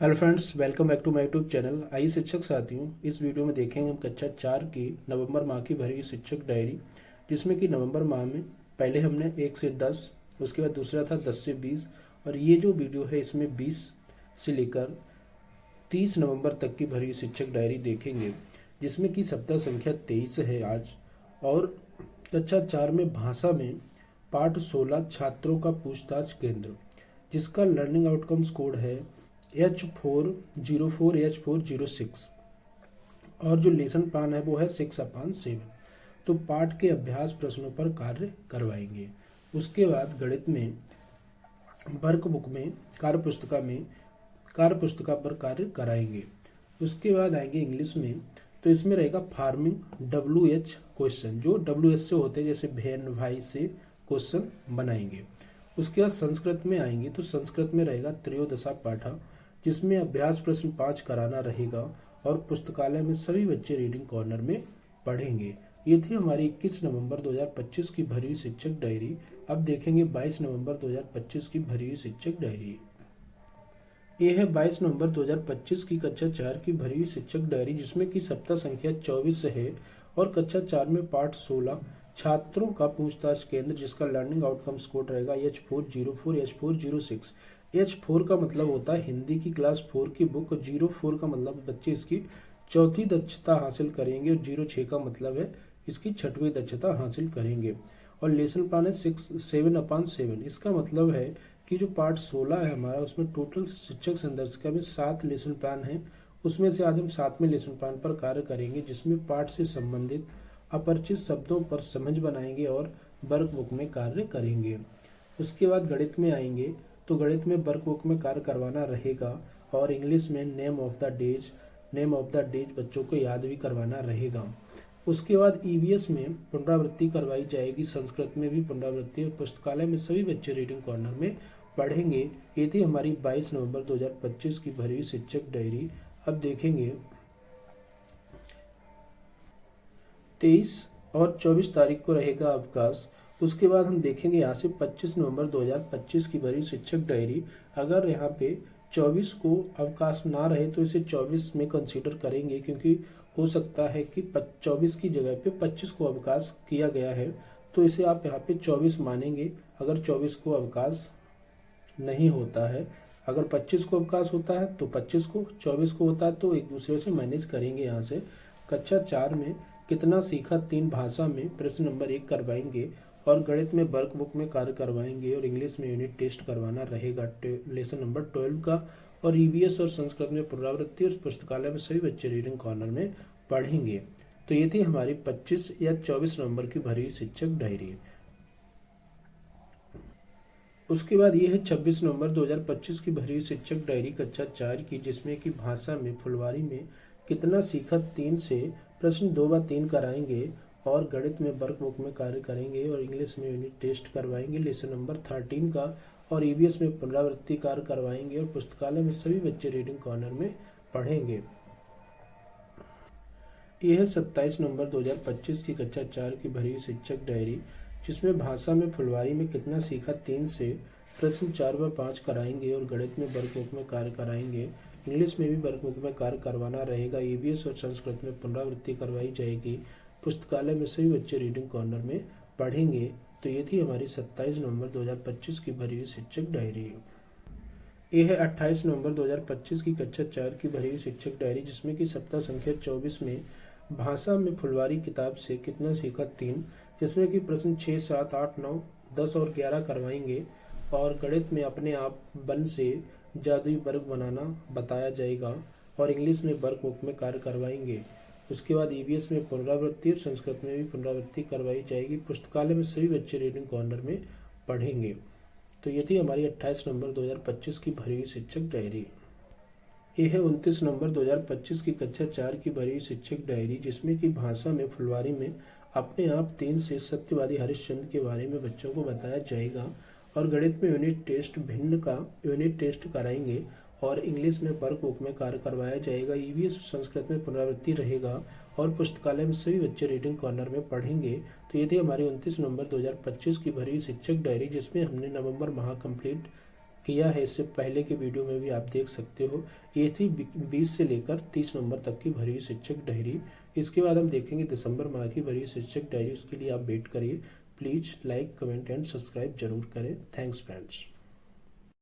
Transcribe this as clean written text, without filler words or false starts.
Hello friends, welcome back to my YouTube channel. आइए शिक्षक साथियों, इस वीडियो में देखेंगे हम कक्षा 4 की नवंबर माह की भरी हुई शिक्षक डायरी, जिसमें कि नवंबर माह में पहले हमने 1 से 10, उसके बाद दूसरा था 10 से 20, और ये जो वीडियो है इसमें 20 से लेकर 30 नवंबर तक की भरी हुई शिक्षक डायरी देखेंगे, जिसमें कि सप्ताह संख्या 23 है आज। और कक्षा 4 में भाषा में पाठ 16 छात्रों का पूछताछ केंद्र, जिसका लर्निंग आउटकम्स कोड है H404H406, और जो लेसन प्लान है वो है 6/7। तो पाठ के अभ्यास प्रश्नों पर कार्य करवाएंगे। उसके बाद गणित में वर्कबुक में कार्य पुस्तिका पर कार्य कराएंगे। उसके बाद आएंगे इंग्लिश में, तो इसमें रहेगा फार्मिंग WH क्वेश्चन, जो WH से होते हैं, जैसे बहन भाई से क्वेश्चन बनाएंगे। उसके बाद संस्कृत में आएंगे, तो संस्कृत में रहेगा त्रयोदशा पाठा, जिसमें अभ्यास प्रश्न 5 कराना रहेगा, और पुस्तकालय में सभी बच्चे रीडिंग कॉर्नर में पढ़ेंगे। ये थी हमारी 21 नवंबर 2025 की भरी हुई शिक्षक डायरी। अब देखेंगे 22 नवंबर 2025 की भरी हुई शिक्षक डायरी। ये है 22 नवंबर 2025 की कक्षा 4 की भरी हुई शिक्षक डायरी, जिसमें कि सप्ताह संख्या 24 है, और कक्षा 4 में पाठ 16 छात्रों का पूछताछ केंद्र, जिसका लर्निंग आउटकम्स कोड रहेगा H404H406। H4 का मतलब होता है हिंदी की क्लास 4 की बुक, 04 का मतलब बच्चे इसकी चौथी दक्षता हासिल करेंगे, और 06 का मतलब है इसकी छठवीं दक्षता हासिल करेंगे। और लेसन प्लान है 7/7। इसका मतलब है कि जो पार्ट 16 है हमारा, उसमें टोटल शिक्षक संदर्शिका में 7 लेसन प्लान है। उसमें से आज हम 7वें लेसन प्लान पर कार्य करेंगे, जिसमें पाठ से संबंधित अपरिचित शब्दों पर समझ बनाएंगे और वर्कबुक में कार्य करेंगे। उसके बाद गणित में आएंगे, तो गणित में वर्कबुक में कार्य करवाना रहेगा, और इंग्लिश में नेम ऑफ द डेज बच्चों को याद भी करवाना रहेगा। उसके बाद EVS में पुनरावृत्ति करवाई जाएगी, संस्कृत में भी पुनरावृत्ति, और पुस्तकालय में सभी बच्चे रीडिंग कॉर्नर में पढ़ेंगे। ये थी हमारी 22 नवंबर 2025 की भरी हुई शिक्षक डायरी। अब देखेंगे 23 और 24 तारीख को रहेगा अवकाश। उसके बाद हम देखेंगे यहाँ से 25 नवंबर 2025 की भरी शिक्षक डायरी। अगर यहाँ पे 24 को अवकाश ना रहे तो इसे 24 में कंसीडर करेंगे, क्योंकि हो सकता है कि 24 की जगह पे 25 को अवकाश किया गया है, तो इसे आप यहाँ पे 24 मानेंगे। अगर 24 को अवकाश नहीं होता है, अगर 25 को अवकाश होता है तो 25 को, 24 को होता है तो एक दूसरे से मैनेज करेंगे। यहाँ से कक्षा 4 में कितना सीखा 3 भाषा में प्रश्न नंबर 1 करवाएंगे, और गणित में वर्कबुक में कार्य करवाएंगे, और इंग्लिश में यूनिट टेस्ट करवाना रहेगा लेसन नंबर 12 का, और EVS और संस्कृत में पुनरावृत्ति, और पुस्तकालय में सभी बच्चे रीडिंग कॉर्नर में पढ़ेंगे। तो ये थी हमारी 25 या 24 नवंबर की भरी शिक्षक डायरी। उसके बाद ये है 26 नवंबर 2025 की भरी शिक्षक डायरी कक्षा 4 की, जिसमें कि भाषा में फुलवारी में कितना सीखा 3 से प्रश्न 2/3 कराएंगे, और गणित में वर्कबुक में कार्य करेंगे, और इंग्लिश में यूनिट टेस्ट करवाएंगे लेसन नंबर 13 का, और EVS में पुनरावृत्ति कार्य करवाएंगे, और पुस्तकालय में सभी बच्चे रीडिंग कॉर्नर में पढ़ेंगे। यह है 27 नवंबर 2025 की कक्षा 4 की भरी शिक्षक डायरी, जिसमें भाषा में फुलवारी में कितना सीखा 3 से प्रश्न 4/5 कराएंगे, और गणित में वर्कबुक में कार्य कराएंगे, इंग्लिश में भी वर्कबुक में कार्य करवाना रहेगा, EVS और संस्कृत में पुनरावृत्ति करवाई जाएगी, पुस्तकालय में सभी बच्चे रीडिंग कॉर्नर में पढ़ेंगे। तो ये थी हमारी 27 नवंबर 2025 की भरी हुई शिक्षक डायरी। ये है 28 नवंबर 2025 की कक्षा 4 की भरी हुई शिक्षक डायरी, जिसमें कि सप्ताह संख्या 24 में भाषा में फुलवारी किताब से कितना सीखा 3, जिसमें कि प्रश्न 6, 7, 8, 9, 10 और 11 करवाएंगे, और गणित में अपने आप वन से जादुई वर्ग बनाना बताया जाएगा, और इंग्लिश में वर्कबुक में कार्य करवाएंगे। उसके बाद EVS में पुनरावृत्ति और संस्कृत में भी पुनरावृत्ति करवाई जाएगी, पुस्तकालय में सभी बच्चे रीडिंग कॉर्नर में पढ़ेंगे। तो ये थी हमारी 28 नवंबर 2025 की भरी हुई शिक्षक डायरी। ये है 29 नवंबर 2025 की कक्षा 4 की भरी हुई शिक्षक डायरी, जिसमें कि भाषा में फुलवारी में अपने आप 3 से सत्यवादी हरिश्चंद्र के बारे में बच्चों को बताया जाएगा, और गणित में यूनिट टेस्ट भिन्न का यूनिट टेस्ट कराएंगे, और इंग्लिश में वर्कबुक में कार्य करवाया जाएगा, EVS संस्कृत में पुनरावृत्ति रहेगा, और पुस्तकालय में सभी बच्चे रीडिंग कॉर्नर में पढ़ेंगे। तो ये थी हमारी 29 नवंबर 2025 की भरी शिक्षक डायरी, जिसमें हमने नवंबर माह कंप्लीट किया है, इससे पहले के वीडियो में भी आप देख सकते हो। ये थी 20 से लेकर 30 नवंबर तक की भरी हुई शिक्षक डायरी। इसके बाद हम देखेंगे दिसंबर माह की भरी हुई शिक्षक डायरी। उसके लिए आप वेट करिए। Please like, comment and subscribe जरूर करें। Thanks friends.